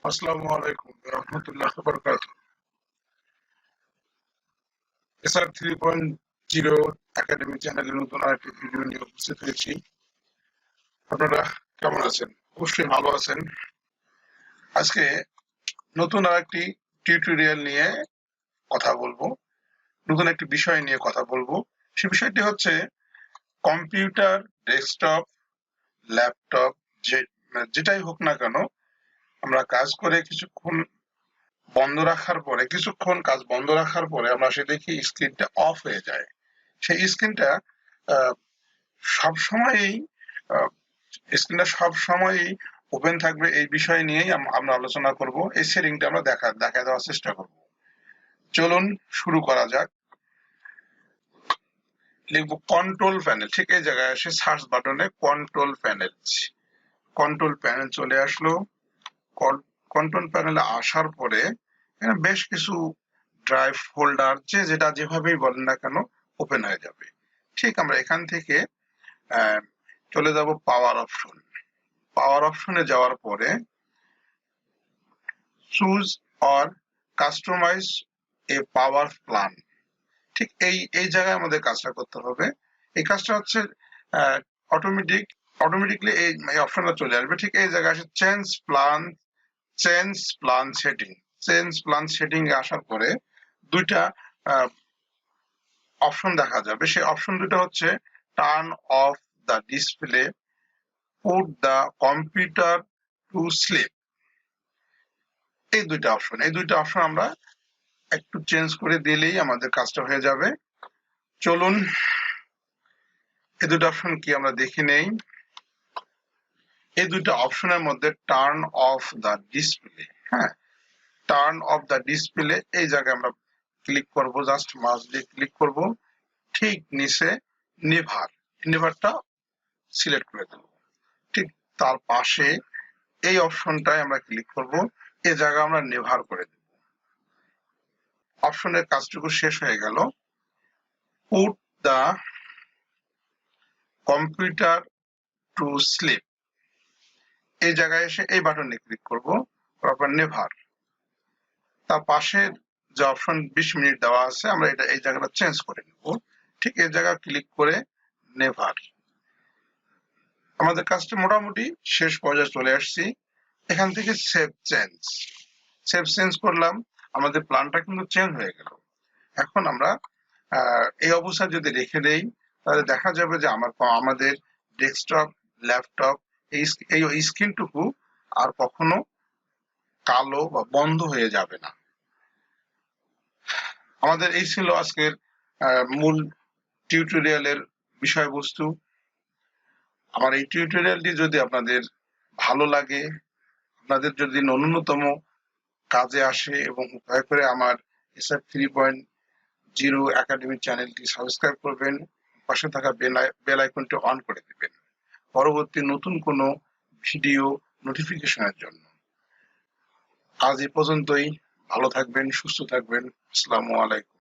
আসসালামু আলাইকুম রহমতুল্লাহ বরকাত। এসআর 3.0 একাডেমি চ্যানেলে নতুন আরেকটি ভিডিও নিয়ে উপস্থিত হয়েছি। আপনারা কেমন আছেন? অবশ্যই ভালো আছেন। আজকে নতুন আরেকটি টিউটোরিয়াল নিয়ে কথা বলবো, নতুন একটি বিষয় নিয়ে কথা বলবো। সে বিষয়টি হচ্ছে কম্পিউটার, ডেস্কটপ, ল্যাপটপ, যেটাই হোক না কেন, আমরা কাজ করে কিছুক্ষণ কাজ বন্ধ রাখার পরে আমরা সে দেখি স্ক্রিনটা অফ হয়ে যায়। সেই স্ক্রিনটা সবসময়ই স্ক্রিনটা সবসময়ই ওপেন থাকবে, এই বিষয় নিয়েই আমরা আলোচনা করব। এই সেটিংটা আমরা দেখা দেওয়ার চেষ্টা করব। চলুন শুরু করা যাক। লিখবো কন্ট্রোল প্যানেল, ঠিক এই জায়গায় আসে সার্চ বাটনে কন্ট্রোল প্যানেল চলে আসলো। কন্ট্রোল প্যানেলে আসার পরে বেশ কিছু ড্রাইভ ফোল্ডার যেটা যেভাবেই বলেন না কেন ওপেন হয়ে যাবে। ঠিক আমরা এখান থেকে চলে যাব পাওয়ার অপশনে যাওয়ার পরে choose or customize a power plan, ঠিক এই জায়গায় আমাদের কাজটা করতে হবে। এই কাজটা হচ্ছে অটোমেটিকলি এই অপশনটা চলে আসবে। ঠিক এই জায়গায় আসে চেঞ্জ প্ল্যান সেটিং এ আসার পরে দুইটা অপশন দেখা যাবে। সেই অপশন দুটো হচ্ছে turn off the display, put the computer to sleep. এই দুইটা অপশন আমরা একটু চেঞ্জ করে দিলেই আমাদের কাজটা হয়ে যাবে। চলুন এই দুটো অপশন কি আমরা দেখে নেই। এই দুটো অপশনের মধ্যে turn off the display, turn off the display এই জায়গায় আমরা ক্লিক করব, জাস্ট মাউস দিয়ে ক্লিক করব। ঠিক নিচে নেভারটা সিলেক্ট করে দেব। ঠিক তার পাশে এই অপশনটায় আমরা ক্লিক করব, এই জায়গা আমরা নেভার করে দেব। অপশনের কাজটুকু শেষ হয়ে গেল। Put the computer to sleep, এই জায়গায় এসে এই বাটনে ক্লিক করব, তারপর নেভার। তার পাশে যে অপশন 20 মিনিট দেওয়া আছে, আমরা এই জায়গাটা চেঞ্জ করে নেব। ঠিক এই জায়গা ক্লিক করে নেভার। আমাদের কাজটি মোটামুটি শেষ পর্যায়ে চলে আসছি। এখান থেকে সেভ চেঞ্জ করলাম, আমাদের প্ল্যানটা কিন্তু চেঞ্জ হয়ে গেল। এখন আমরা এই অবস্থায় যদি রেখে দেই, তাহলে দেখা যাবে যে আমাদের ডেস্কটপ, ল্যাপটপ এই স্ক্রিনটুকু আর কখনো কালো বা বন্ধ হয়ে যাবে না। আমাদের এই ছিল আজকের মূল টিউটোরিয়ালের বিষয়বস্তু। আমার এই টিউটোরিয়ালটি যদি আপনাদের ভালো লাগে, আপনাদের যদি ন্যূনতম কাজে আসে, এবং দয়া করে আমার এসআর 3.0 একাডেমি চ্যানেলটি সাবস্ক্রাইব করবেন, পাশে থাকা বেল আইকনটি অন করে দিবেন পরবর্তী নতুন কোনো ভিডিও নোটিফিকেশনের জন্য। আজ এই পর্যন্তই। ভালো থাকবেন, সুস্থ থাকবেন। আসসালামু আলাইকুম।